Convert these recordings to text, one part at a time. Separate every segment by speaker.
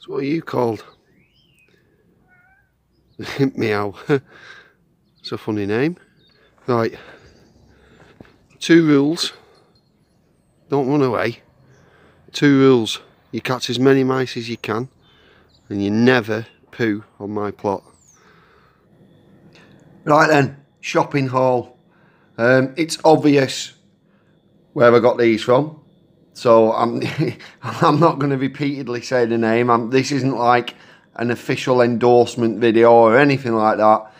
Speaker 1: So what are you called? Meow. It's a funny name. Right. 2 rules. Don't run away. 2 rules. You catch as many mice as you can, and you never poo on my plot. Right then, shopping haul. It's obvious where I got these from, so I'm I'm not going to repeatedly say the name. This isn't like an official endorsement video or anything like that.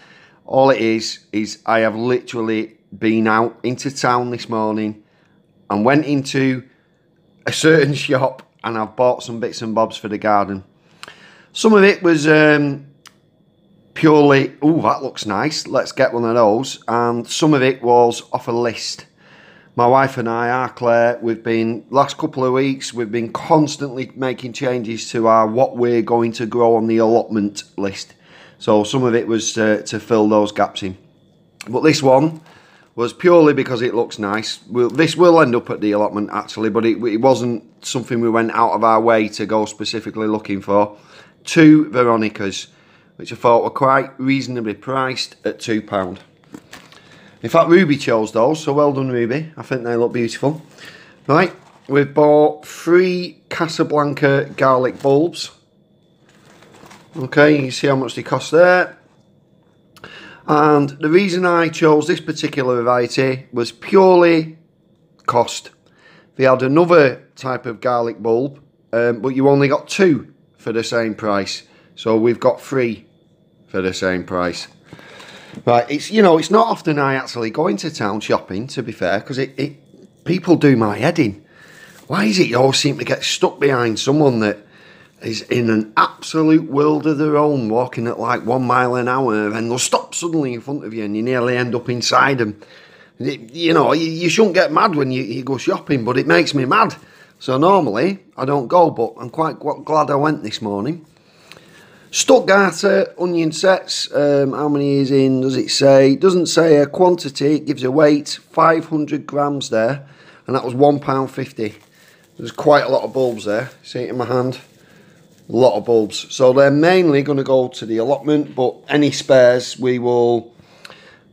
Speaker 1: All it is I have literally been out into town this morning and went into a certain shop and I've bought some bits and bobs for the garden. Some of it was purely, oh, that looks nice, let's get one of those, and some of it was off a list. My wife and I, our Claire, last couple of weeks, we've been constantly making changes to our what we're going to grow on the allotment list. So some of it was to fill those gaps in. But this one was purely because it looks nice. This will end up at the allotment actually, but it wasn't something we went out of our way to go specifically looking for. 2 Veronicas, which I thought were quite reasonably priced at £2. In fact, Ruby chose those, so well done, Ruby. I think they look beautiful. Right, we've bought 3 Casablanca garlic bulbs. Okay, you can see how much they cost there. And the reason I chose this particular variety was purely cost. They had another type of garlic bulb, but you only got 2 for the same price. So we've got 3 for the same price. Right, it's not often I actually go into town shopping, to be fair, because people do my head in. Why is it you always seem to get stuck behind someone that is in an absolute world of their own, walking at like 1 mile an hour, and they'll stop suddenly in front of you and you nearly end up inside them. You shouldn't get mad when you go shopping, but it makes me mad. So normally I don't go, but I'm quite glad I went this morning. Stuttgarter onion sets, how many is in, does it say? It doesn't say a quantity, it gives a weight, 500 grams there, and that was £1.50. There's quite a lot of bulbs there, see it in my hand? A lot of bulbs. So they're mainly going to go to the allotment, but any spares we will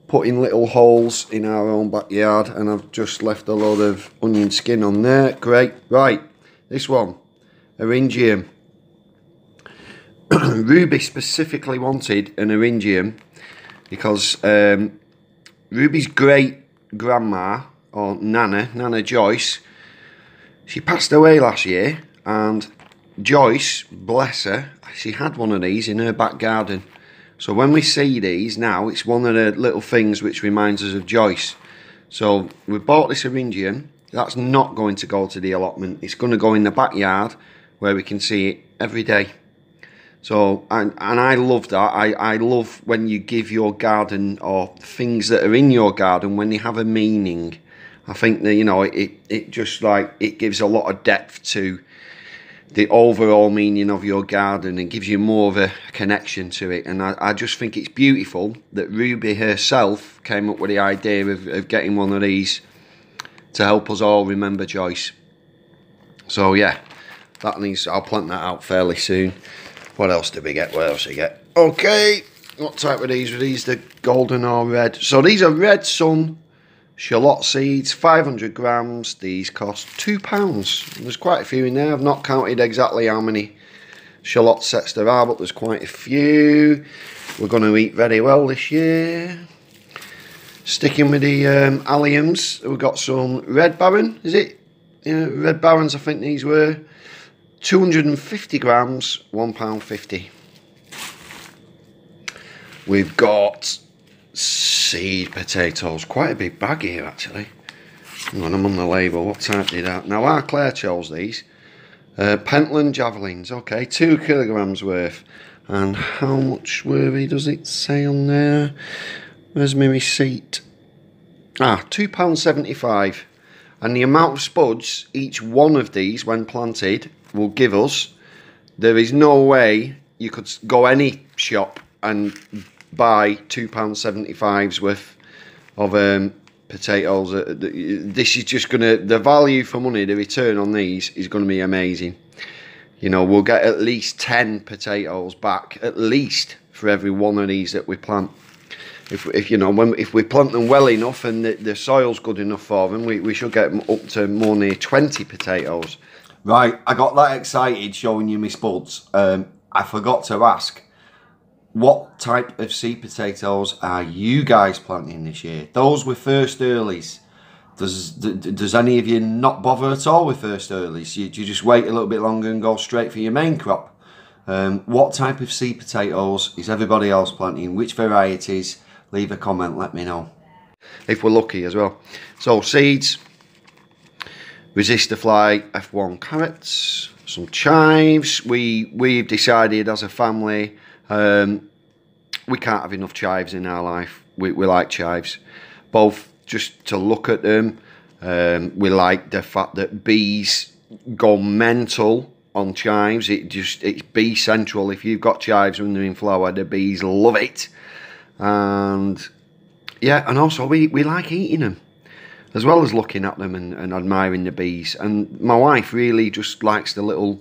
Speaker 1: put in little holes in our own backyard, and I've just left a load of onion skin on there. Great. Right, this one, Eryngium. Ruby specifically wanted an Eryngium because Ruby's great grandma, or Nana Joyce, she passed away last year, and Joyce, bless her, she had one of these in her back garden. So when we see these now, it's one of the little things which reminds us of Joyce. So we bought this Eryngium. That's not going to go to the allotment. It's going to go in the backyard where we can see it every day. So, and I love that. I love when you give your garden, or things that are in your garden, when they have a meaning. I think that, it just like, it gives a lot of depth to the overall meaning of your garden and gives you more of a connection to it. And I just think it's beautiful that Ruby herself came up with the idea of getting one of these to help us all remember Joyce. So yeah, I'll plant that out fairly soon. What else did we get? What else did we get? Okay, what type of these? Were these the golden or red? So these are Red Sun shallot seeds, 500 grams. These cost £2. There's quite a few in there. I've not counted exactly how many shallot sets there are, but there's quite a few. We're going to eat very well this year. Sticking with the alliums, we've got some Red Baron, is it? Yeah, Red Barons, I think these were. 250 grams, £1.50. We've got seed potatoes, quite a big bag here actually. When I'm on the label, what type did that? Now our Claire chose these. Pentland Javelins, okay, 2 kilograms worth. And how much were they, does it say on there? Where's my receipt? £2.75. And the amount of spuds each one of these, when planted, will give us, there is no way you could go any shop and buy £2.75's worth of potatoes. This is just gonna, the value for money, the return on these is gonna be amazing. You know, we'll get at least 10 potatoes back, at least, for every one of these that we plant. If you know, if we plant them well enough and the soil's good enough for them, we should get them up to more near 20 potatoes. Right, I got that excited showing you my spuds. I forgot to ask, what type of seed potatoes are you guys planting this year? Those with first earlies. Does any of you not bother at all with first earlies? Do you just wait a little bit longer and go straight for your main crop? What type of seed potatoes is everybody else planting? Which varieties? Leave a comment, let me know. If we're lucky as well. So seeds, resistor fly F1 carrots, some chives. We've decided as a family we can't have enough chives in our life. We like chives, both just to look at them. We like the fact that bees go mental on chives. It's bee central. If you've got chives when they're in flower, the bees love it. And yeah, and also we like eating them as well as looking at them and admiring the bees. And my wife really just likes the little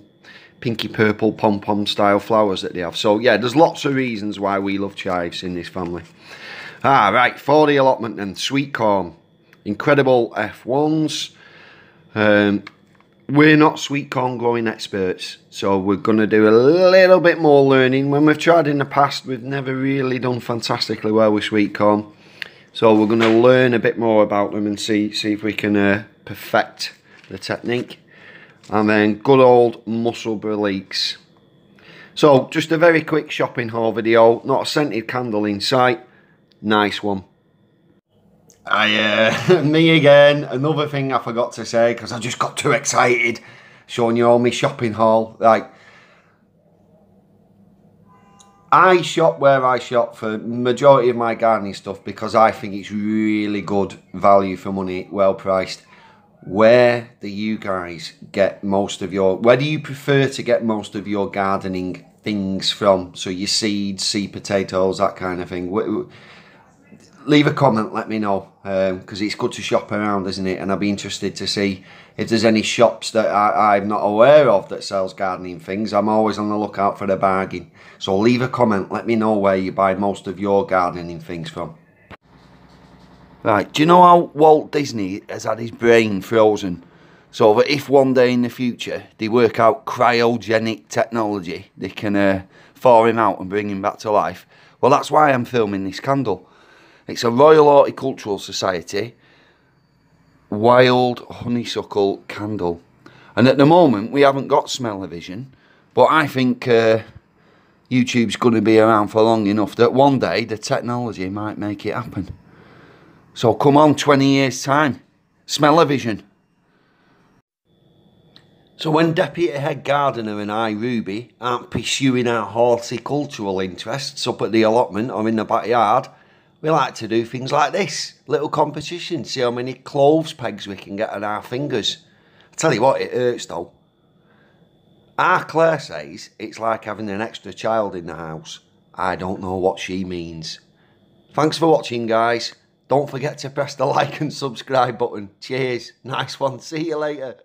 Speaker 1: pinky purple pom-pom style flowers that they have. So yeah, there's lots of reasons why we love chives in this family. Right, for the allotment then, sweet corn, incredible F1s. We're not sweet corn growing experts, so we're going to do a little bit more learning. When we've tried in the past, we've never really done fantastically well with sweet corn. So we're going to learn a bit more about them and see if we can perfect the technique. And then good old Musselburgh leeks. So just a very quick shopping haul video, not a scented candle in sight. Nice one. Me again, another thing I forgot to say because I just got too excited showing you all my shopping haul. Like, I shop where I shop for majority of my gardening stuff because I think it's really good value for money, well priced. Where do you guys get most of your, where do you prefer to get most of your gardening things from? So your seeds, seed potatoes, that kind of thing. Leave a comment, let me know, because it's good to shop around, isn't it? And I'd be interested to see if there's any shops that I'm not aware of that sells gardening things. I'm always on the lookout for the bargain. So leave a comment, let me know where you buy most of your gardening things from. Right, do you know how Walt Disney has had his brain frozen so that if one day in the future they work out cryogenic technology, they can thaw him out and bring him back to life? Well, that's why I'm filming this candle. It's a Royal Horticultural Society wild honeysuckle candle. And at the moment, we haven't got smell-o-vision, but I think YouTube's going to be around for long enough that one day the technology might make it happen. So come on, 20 years' time, smell-o-vision. So when Deputy Head Gardener and I, Ruby, aren't pursuing our horticultural interests up at the allotment or in the backyard, we like to do things like this, little competition, see how many cloves pegs we can get on our fingers. I tell you what, it hurts though. Our Claire says it's like having an extra child in the house. I don't know what she means. Thanks for watching, guys. Don't forget to press the like and subscribe button. Cheers. Nice one. See you later.